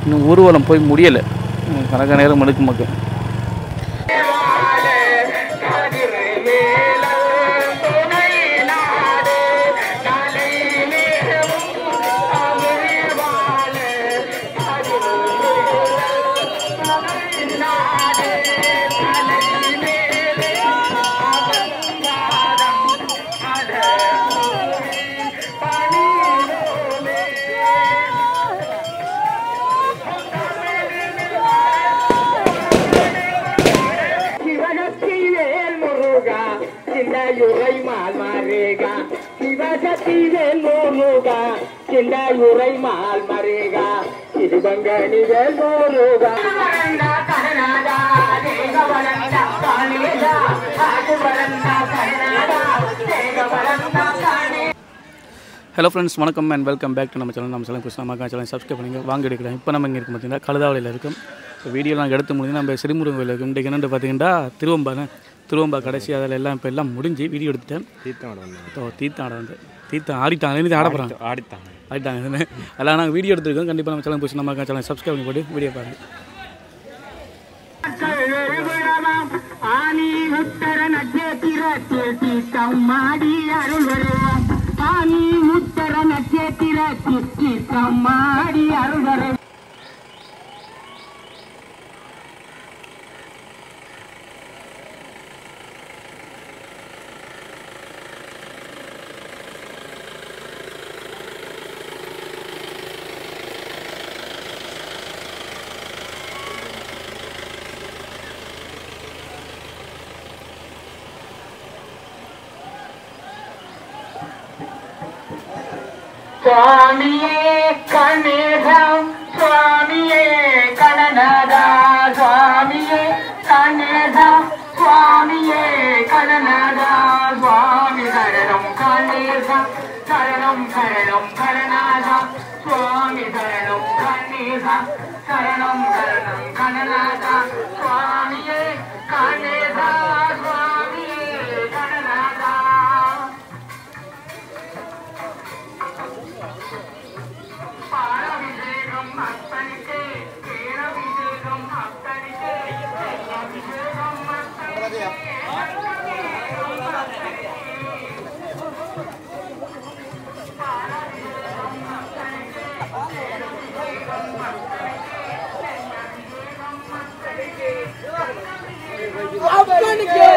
இன்னும் ஊர்வலம் போய் முடியலை, கணக்க நேரம் எடுக்கும் மக்கள். ஹலோ ஃப்ரெண்ட்ஸ், வணக்கம் அண்ட் வெல்கம் பேக் டு நம்ம சேனல். நம்ம சேனல் கிருஷ்ணா மக்கா சேனல் சப்ஸ்கிரைப் பண்ணிங்க. வாங்க எடுக்கலாம். இப்போ நம்ம இங்கே இருக்கும் பார்த்தீங்கன்னா கழுதாவளையில் இருக்கும். இப்போ வீடியோ நாங்கள் எடுத்து முடிஞ்சு நம்ம சிறுமுருகன் கோயில் இருக்கும். இன்றைக்கு என்னென்னு பார்த்தீங்கன்னா திருவம்பா கடைசி அதில் எல்லாம் இப்போ எல்லாம் முடிஞ்சு வீடியோ எடுத்துட்டேன். தீர்த்தம் ஆடிட்டாங்க, ஆடிட்டாங்க அதெல்லாம் நாங்கள் வீடியோ எடுத்துருக்கோம். கண்டிப்பாக நம்ம சேனல் கிருஷ்ணா மக்கா சேனல் சப்ஸ்கிரைப் பண்ணி போட்டு வீடியோ பாருங்கள். சுவாமியே கணேசம், சுவாமியே கணநாதா, சுவாமியே கணேசம், சுவாமியே கணநாதா, சுவாமி சரணம் கணேசம், சரணம் சரணம் கணநாதா, சுவாமி சரணம் கணேசம், சரணம் சரணம் கணநாதா, சுவாமியே கணேசா, சுவாமியே கணநாதா. பாலாபிஷேகம் அத்தனிக்கே, தேனாபிஷேகம் அத்தனிக்கே, அபிஷேகம் அத்தனிக்கே, பாலாபிஷேகம் அத்தனிக்கே, தேனாபிஷேகம் அத்தனிக்கே, அத்தனிக்கே.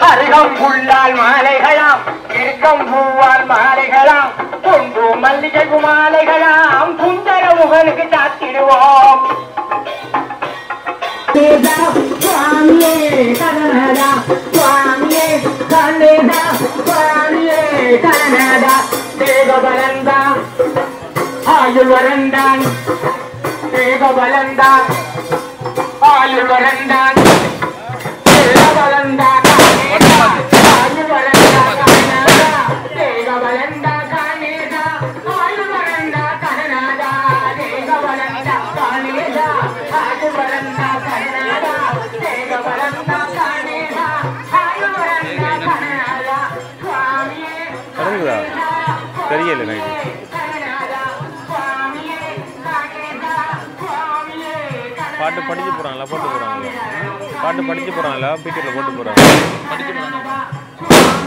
அருகம் புல்லால் மாலைகளாம் இருக்கும் பூவால் மாலைகளாம் கொண்டு மல்லிகை மாலைகளாம் குந்தர முகனுக்கு சாத்திடுவோம். சுவாமியே கனடா சுவாமியே கண்ணேதா சுவாமியே கனடா தேவபலந்தா ஆயுள் வரந்தான் தேவபலந்தான் ஆயுள் வரந்தான் தேவபலந்தா ஆயுள் வரந்தா கனடா தேவபலந்தா கனடா ஆயுள் வரந்தா கனடா தேவபலந்தா கனடா ஆயுள் வரந்தா கனடா தேவபலந்தா கனடா ஆயுள் வரந்தா கனடா சுவாமியே கரங்குதா தெரியல எனக்கு பாட்டு படிச்சு போறாங்களா போட்டு போறாங்களா பாட்டு படிச்சு போறாங்களா பீட்டர்ல போட்டு போறாங்க படிச்சு போறாங்க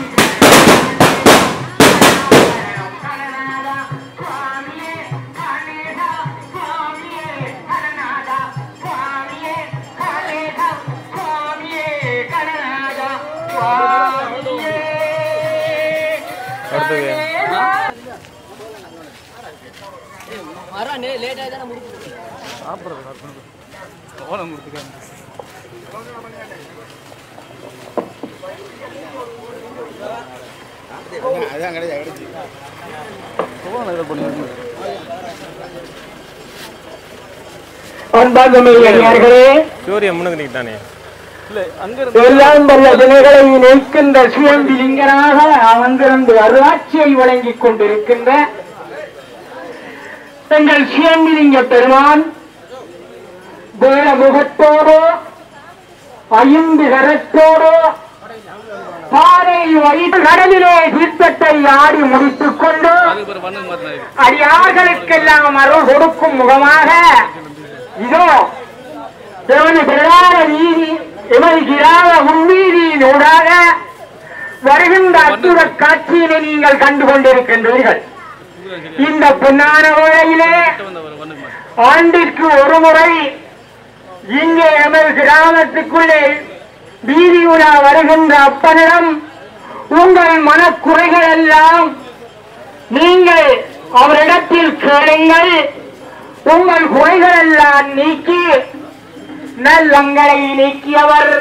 அடுத்தது வரானே லேட் ஆயிதானே முடிச்சு சாப்பிட்றது ஓலம் கொடுத்துக்காங்க அதான் கிடையாது ஓலம் இதை பண்ணி சூரிய முன்னுக்கு நிற்கிட்டானே இல்லை அங்கே எல்லாம் வல்ல வினைகளை நீக்கின்ற சுயம்பிலிங்கனாக அமர்ந்திருந்து அருளாட்சியை வழங்கிக் கொண்டிருக்கின்ற எங்கள் சுயம்பிலிங்க பெருமான் வேற முகத்தோடு ஐந்து கரத்தோடு பாறை வைத்து கடலிலே தீர்த்தத்தை ஆடி முடித்துக் கொண்டு அடியார்களுக்கெல்லாம் அருள் கொடுக்கும் முகமாக இதோ எமது பிரதான வீதி எமது கிராம உள்வீதியினூடாக வருகின்ற அற்புத காட்சியினை நீங்கள் கண்டு கொண்டிருக்கின்றீர்கள். இந்த பொன்னான வேளையிலே ஆண்டிற்கு ஒரு முறை இங்கே எமது கிராமத்துக்குள்ளே வீதி உலா வருகின்ற அப்பனிடம் உங்கள் மனக்குறைகள் எல்லாம் நீங்கள் அவரிடத்தில் கேளுங்கள். உங்கள் குறைகள் எல்லாம் நீக்கி நல்லங்களை நீக்கியவர்.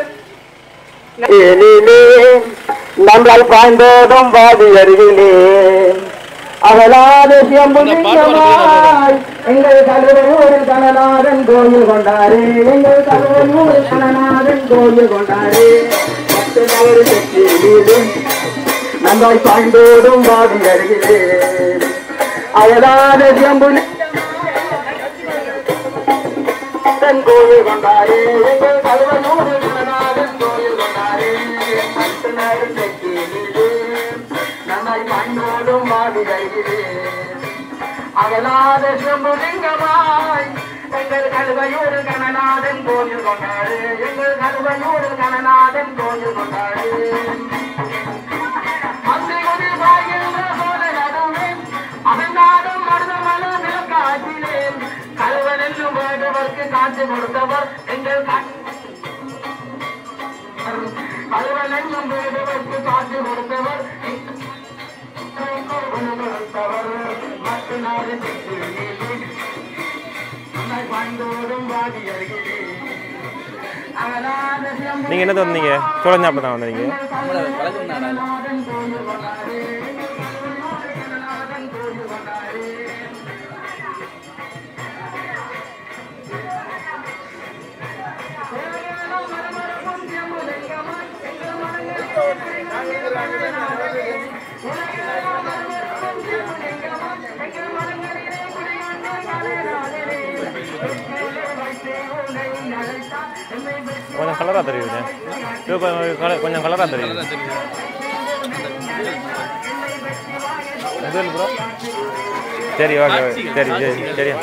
நம்மளால் பாய்ந்தோடும் வாதி அருகிலே அவளாத சியம்புலிங்கமாய் எங்கள் தலைவரூரில் கணநாதன் கோயில் கொண்டாரே எங்கள் தலைவரூரில் கணநாதன் கோயில் கொண்டாரே நம்மால் பாய்ந்தோடும் வாதி அருகிலே அவளாத சியம்புலி கோயில் கொண்டாரே எங்கள் தலைவரூரில் கணநாதன் கோயில் கொண்டாரே நம்மை மண்ணோடும் வாதிரையிலே அகலாத சிம்புலிங்கமாய் எங்கள் கழுவையூர் கணநாதன் கோயில் கொண்டாரு எங்கள் கழுவையூர் கணநாதன் கோயில் கொண்டாரு நீங்கள் என்ன வந்தீங்க? சோழன் சாப்பிட தான் வந்தீங்க. கொஞ்சம் கலராக தெரியுது. கொஞ்சம் கலராக தெரியுது. ப்ரோ சரி ஓகே சரி சரி சரியா.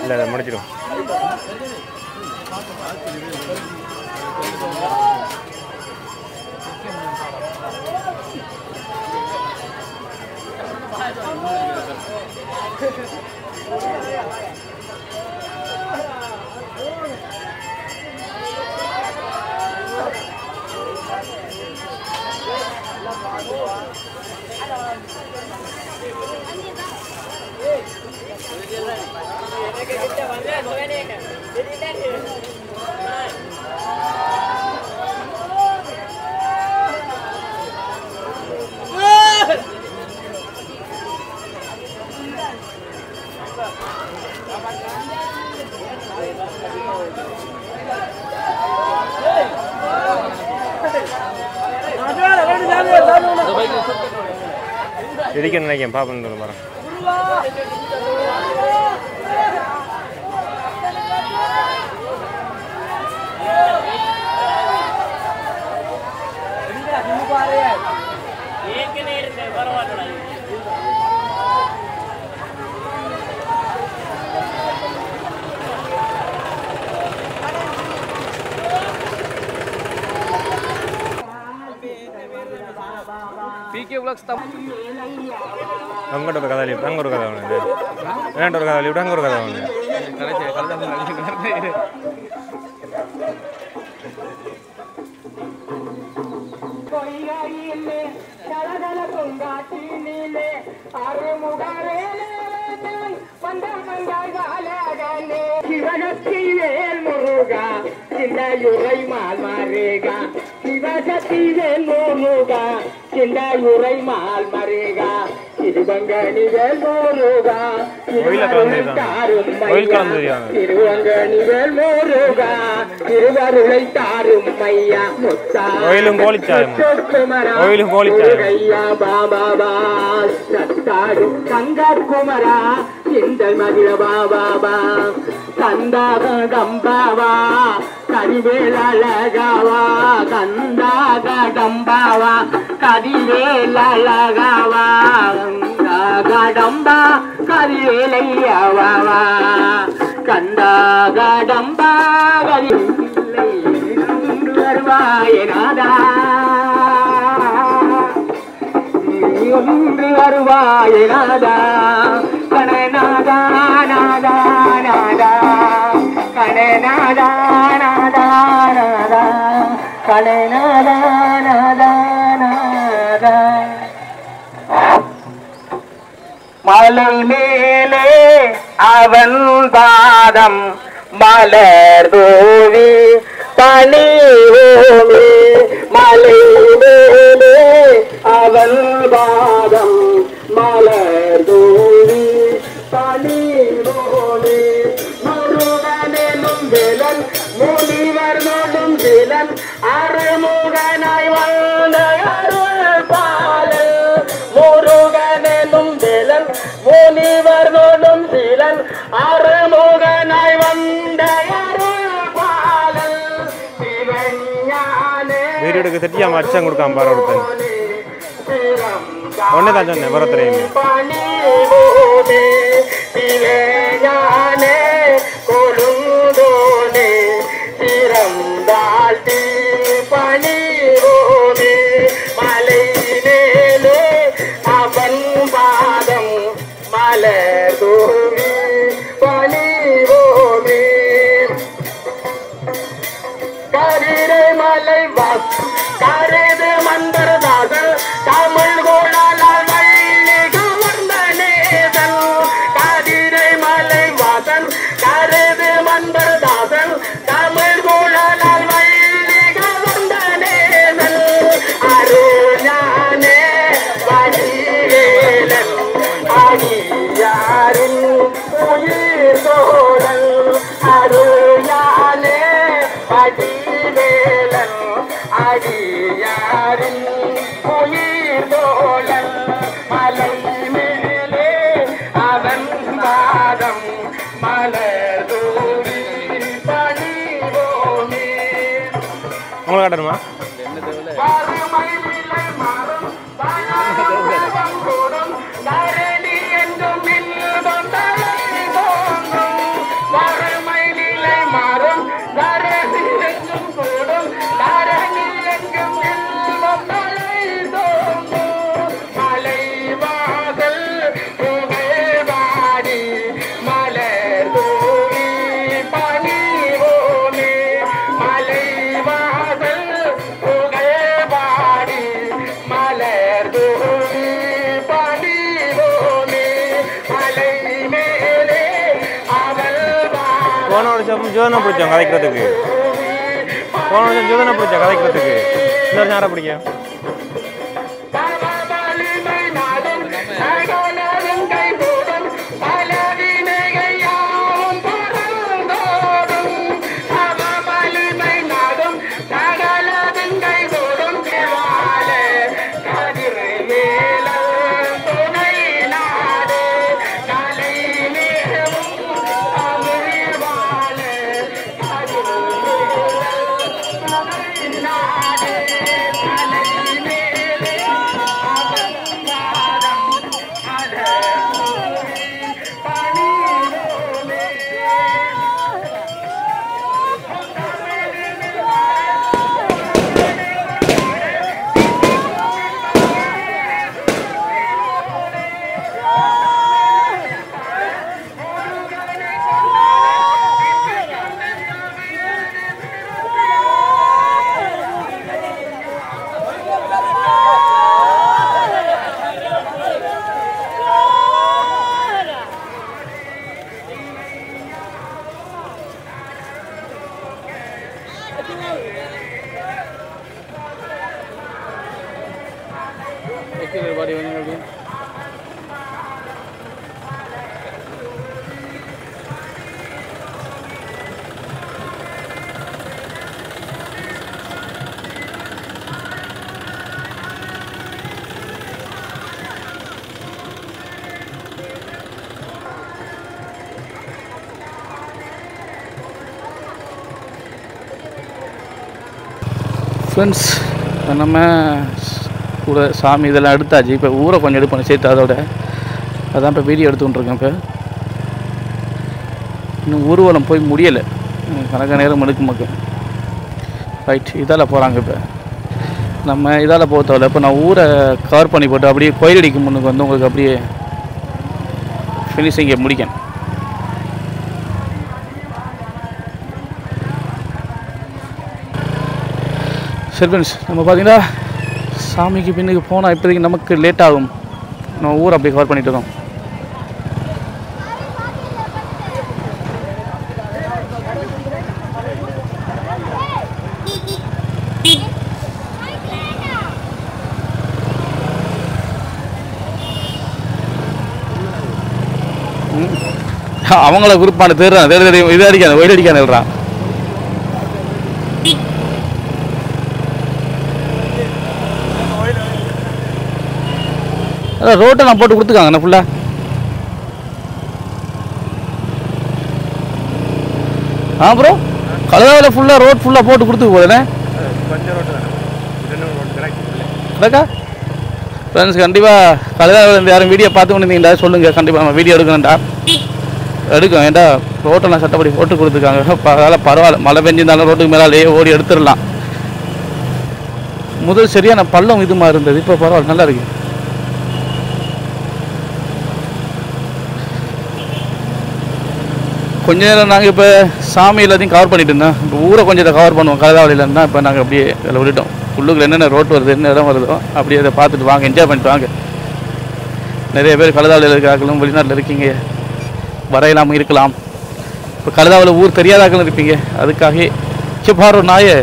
இல்லை முடிச்சிடும். எதுக்கு நினைக்கிறேன் பாப்பேன் மரம் PK Vlogs അങ്ങോട്ടൊരു കഥ അല്ലേ അങ്ങോട്ട് കഥ ആണ് ഇതിനോട്ടൊരു കഥ അല്ലേ ഇവിടെ അങ്ങോട്ട് കഥ ആണ് கடைசி கலந்தாங்க பொய்கையிலே கலகல பொங்காட்டினிலே அருமுகவேலே வந்த மங்காலே சிவகத்தி வேல் முருகா சிந்தையுரை மால் மருகா சிவகத்தி வேல் முருகா சிந்தையுரை மால் மருகா திருவங்கணி வேல் முருகா திருவங்கணி வேல் முருகா திருவருளை தாரும் மையா முத்தா குமரா பாபா சத்தாடு தங்கக்குமரா சிந்தல் மகிழ பாபா கந்தாகடம்பாவா கரிவேலழகாவா கந்தாகடம்பாவா கரிவேலழகாவா கந்தாகடம்பா கரிவேலையாவா கந்தாகடம்பா கரிவேலை வருவாயனாதா ஒன்று வருவாயனாதா கணநாதா நாதா நாதா கணநாதா நாதா நாதா கணநாதா நாதா நாதா மலை மேலே அவன் பாதம் மலர் தோவி பணிவோமே மலை மேலே அவன் பாதம் மலர் தோவி பணிவோமே முருகனும் விலன் முனிவர் நோடும் விலன் அருமுகனாய் வந்த அருள் பாலன் முருகனும் விலன் முனிவர் நோடும் விலன் அருமுகனாய் வந்த அருள் பாலன் சிவஞானே வீடுக்கு திட்டியாம அச்சம் கொடுக்காம பாரு ஒருத்தன் ஒன்னுதான் சொன்னேன் வர தெரியும் சிவஞானே கொழுந்தோனே சிறந்தாழ்த்தி பணிவோனே மலை மேலே அவன் பாதம் மலர் தோவி பணிவோனே கரிரை மலை வாஸ் கருது மந்தரதாசன் தமிழ் கோளால் வள்ளி கவர்ந்த நேசன் கதிரை மலை வாசன் கருது மந்தரதாசன் தமிழ் கோளால் வள்ளி கவர்ந்த நேசன் அருஞானே வடிவேலன் அடியாரின் உயிர் தோழன் அருஞானே வடிவேலன் அடியாரின் உயிர் தோழன் மலை மேலே அவன் பாதம் மலர் தூவி பணிவோமே உங்களை காட்டணுமா வறுமை நிலை மாறும் பணம் கூடும் தரணி என்றும் இன்பம் தலை தோன்றும் வறுமை நிலை மாறும் தரணி என்றும் கூடும் தரணி எங்கும் இன்பம் தலை தோன்றும் மலை வாசல் புகழ்வாடி மலர் தூவி பணிவோமே மலை வாசல் புகழ்வாடி மலர் தூவி பணிவோமே மலை மேலே அவள் போன வருஷம் ஜோதனை பிடிச்சோம் கதைக்கிறதுக்கு போன வருஷம் ஜோதனை பிடிச்சோம் கதைக்கிறதுக்கு இந்த வருஷம் யாரை பிடிக்கும் நாடே ஓகே பாடி வந்து அப்படி ஃப்ரெண்ட்ஸ் நம்ம கூட சாமி இதெல்லாம் எடுத்தாச்சு. இப்போ ஊரை கொஞ்சம் எடுப்போம் சேர்த்து அதோட அதான் இப்போ வீடியோ எடுத்துக்கிட்டுருக்கேன். இப்போ இன்னும் ஊர்வலம் போய் முடியலை, கணக்க நேரம் எடுக்க மக்கள். ரைட், இதால் போகிறாங்க. இப்போ நம்ம இதால் போக தேவையில்ல. இப்போ நான் ஊரை கவர் பண்ணி போட்டு அப்படியே கோயிலடிக்கு முன்னுக்கு வந்து உங்களுக்கு அப்படியே ஃபினிஷிங்கை முடிக்கணும். சரி ஃப்ரெண்ட்ஸ், நம்ம பார்த்தீங்கன்னா சாமிக்கு பின்னுக்கு போனால் இப்போதைக்கு நமக்கு லேட் ஆகும். நம்ம ஊரை அப்படியே கவர் பண்ணிட்டு இருக்கோம். அவங்கள குரூப்பான தேடுறான், தெரியும் இது அடிக்காது, ஒயிட் அடிக்காது எழுறான். அதான் ரோட்டை நான் போட்டு கொடுத்துக்காங்கண்ணா ஃபுல்லாக. ப்ரோ கலதாவில் ஃபுல்லாக ரோட் ஃபுல்லாக போட்டு கொடுத்துக்க போதுண்ணே. கரெக்டா ஃப்ரெண்ட்ஸ்? கண்டிப்பாக கலதாவில் இருந்து யாரும் வீடியோ பார்த்து கொண்டு இருந்தீங்களா சொல்லுங்கள். கண்டிப்பாக நம்ம வீடியோ எடுக்கணும்டா, எடுக்கும். ஏன்டா ரோட்டெல்லாம் சட்டப்படி போட்டு கொடுத்துருக்காங்க. அதனால் பரவாயில்ல, மழை பெஞ்சிருந்தாலும் ரோட்டுக்கு மேலே ஓடி எடுத்துடலாம். முதல் சரியான பள்ளம் இது மாதிரி இருந்தது, இப்போ பரவாயில்ல, நல்லா இருக்கு. கொஞ்ச நேரம் நாங்கள் இப்போ சாமி எல்லாத்தையும் கவர் பண்ணிட்டு இருந்தோம். இப்போ ஊரை கொஞ்சம் இதை கவர் பண்ணுவோம் கலதாவளியிலேருந்தா. இப்போ நாங்கள் அப்படியே இதில் விட்டுட்டோம். உள்ளுக்குள்ள என்னென்ன ரோட் வருது, என்ன இடம் வருதோ அப்படியே அதை பார்த்துட்டு வாங்க, என்ஜாய் பண்ணிட்டு வாங்க. நிறைய பேர் கலதாவளியில் இருக்கிறார்களும் வெளிநாட்டில் இருக்கீங்க, வரையலாமல் இருக்கலாம். இப்போ கலதாவில் ஊர் தெரியாதாக்களும் இருப்பீங்க. அதுக்காக பாரு நாயே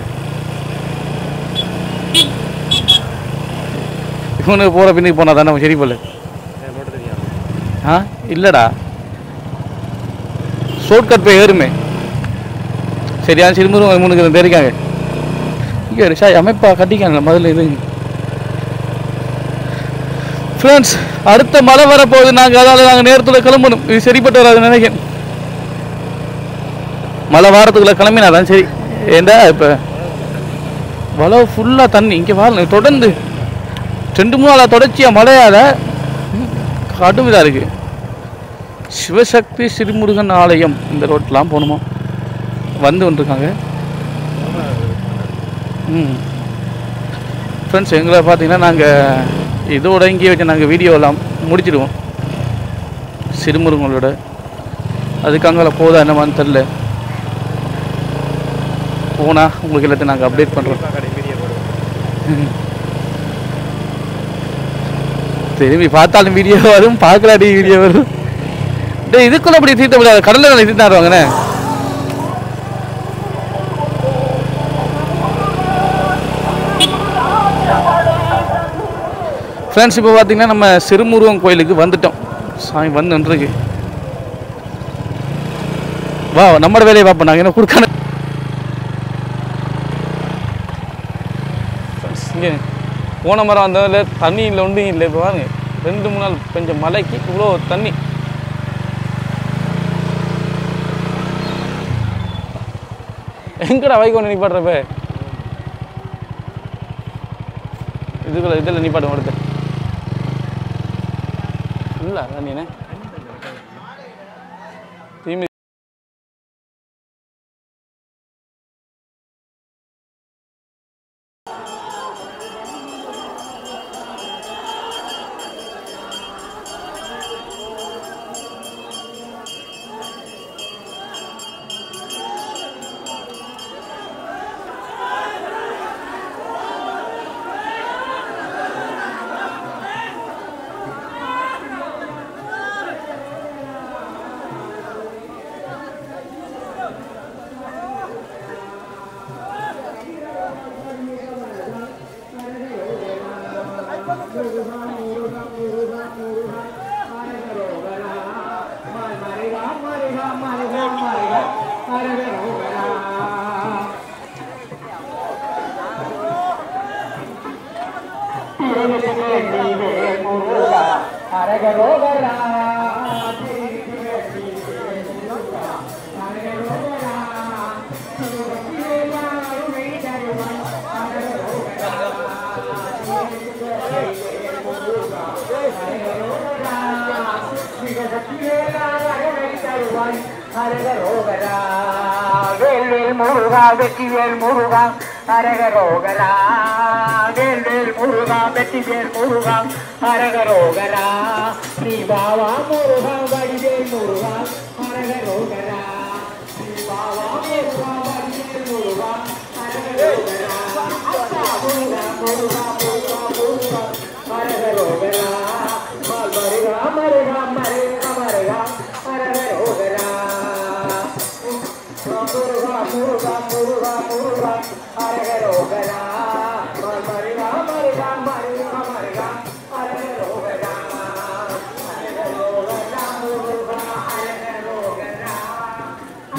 இவனுக்கு போகிற பின்னுக்கு போனால் தானே சரி போல. இல்லைடா, ஷார்ட்கட் போய் ஏறுமே. சரியான சிறுமுருகன் முன்னுக்கு தெரிவிக்காங்க. இங்கே ரிஷா அமைப்பா கட்டிக்காங்க முதல்ல. இது ஃப்ரெண்ட்ஸ், அடுத்த மழை வரப்போகுது. நாங்கள் நேரத்தில் கிளம்பணும். இது சரிப்பட்டு வராது நினைக்கிறேன். மழை வாரத்துக்குள்ளே கிளம்பினாதான் சரி. ஏண்டா இப்போ வளவு ஃபுல்லாக தண்ணி இங்கே வாழ தொடர்ந்து 2-3 நாளாக தொடர்ச்சியாக மழையால் கடுமையாக இருக்குது. சிவசக்தி சிறுமுருகன் ஆலயம் இந்த ரோட்லாம் போகணுமா வந்து வந்துருக்காங்க. ஃப்ரெண்ட்ஸ், எங்களை பார்த்தீங்கன்னா நாங்கள் இதோட இங்கே வச்சு நாங்கள் வீடியோலாம் முடிச்சிடுவோம் சிறுமுருகங்களோட. அதுக்கு அங்கே போதா என்னமான்னு தெரில. போனால் உங்களுக்கு எல்லாத்தையும் நாங்கள் அப்டேட் பண்ணுறோம். திரும்பி பார்த்தாலும் வீடியோ வரும், பார்க்கலாடி வீடியோ வரும். இதுக்குள்ள அப்படி தீர்த்த முடியாது, கடலில் தீர்த்தாடுவாங்கண்ணே. ஃப்ரெண்ட்ஸ், இப்போ பார்த்தீங்கன்னா நம்ம சிறுமுருகன் கோயிலுக்கு வந்துட்டோம். சாமி வந்து நின்றுருக்கு. வா, நம்மளோட வேலையை பார்ப்போம். நாங்கள் என்ன கொடுக்கான இங்கே போன மரம் வந்ததில் தண்ணி இல்லை, ஒன்றும் இல்லை. இப்போ பாருங்க, 2-3 நாள் கொஞ்சம் மழைக்கு இவ்வளோ தண்ணி. எங்கடா வைகோன்னு நிப்பாட்டுறப்ப இதுக்குள்ள இதில் நிப்பாட்டும் அடுத்து இல்லை தண்ணிண்ணே தீமி. வேல்வேல் முருகா வெற்றிவேல் முருகா அரகரோகரா வேல்வேல் முருகா வெற்றிவேல் முருகா அரகரோகரா ஸ்ரீ பாவா முருகா வடிவேல் முருகா அரகரோகரா ஸ்ரீ பாவா முருகா வடிவேல் முருகா அரகரோகரா முருகா முருகா முருகா முருகா அரகரோகரா மருகா மருகா மருகா மருகா அரகரோகரா முருகா முருகா முருகா முருகா அரகரோகரா மருகா மருகா மருகா மருகா அரகரோகரா அரகரோகரா முருகா அரகரோகரா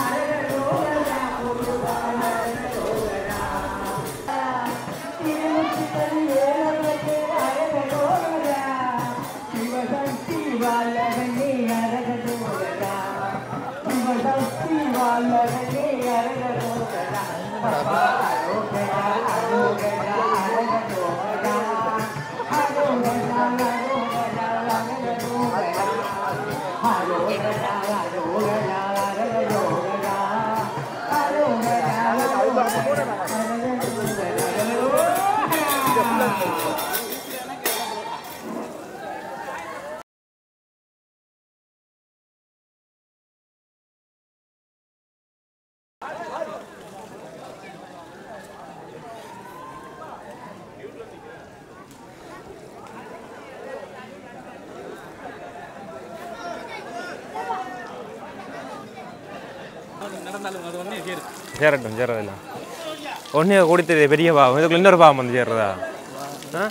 அரகரோகரா முருகா அரகரோகரா திருமுத்திகள் ஏழவதே அரகரோகரா சிவசக்தி வாழகனே அரகரோகரா சிவசக்தி வாழகனே அரகரோகரா அரோகரா அரோகரா அரகரோகரா அரோகரா அரோகரா அரகரோகரா அரோகரா அரோகரா அரகரோகரா அரோகரா நடந்தாலும் அது ஒன்றே சேரு சேரட்டும் சேரதில்ல ஒன்றே கொடுத்தது பெரிய பாவம் இதுக்குள்ள இன்னொரு பாவம் வந்து சேர்றதா ஆ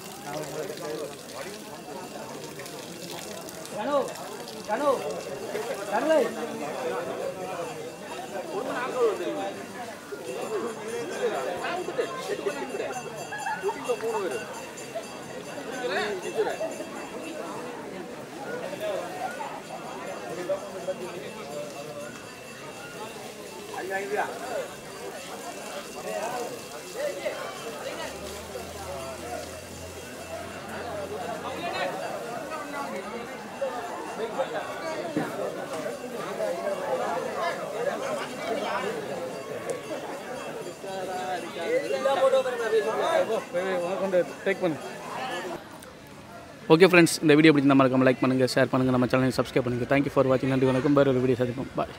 ஓகே ஃப்ரெண்ட்ஸ், இந்த வீடியோ பிடிச்சிருந்தா மறக்காம லைக் பண்ணுங்கள், ஷேர் பண்ணுங்கள், நம்ம சேனலை சப்ஸ்கிரைப் பண்ணுங்கள். தேங்க்யூ ஃபார் வாட்சிங். நன்றி, வணக்கம். வேறு ஒரு வீடியோ சந்திப்போம். பாய்.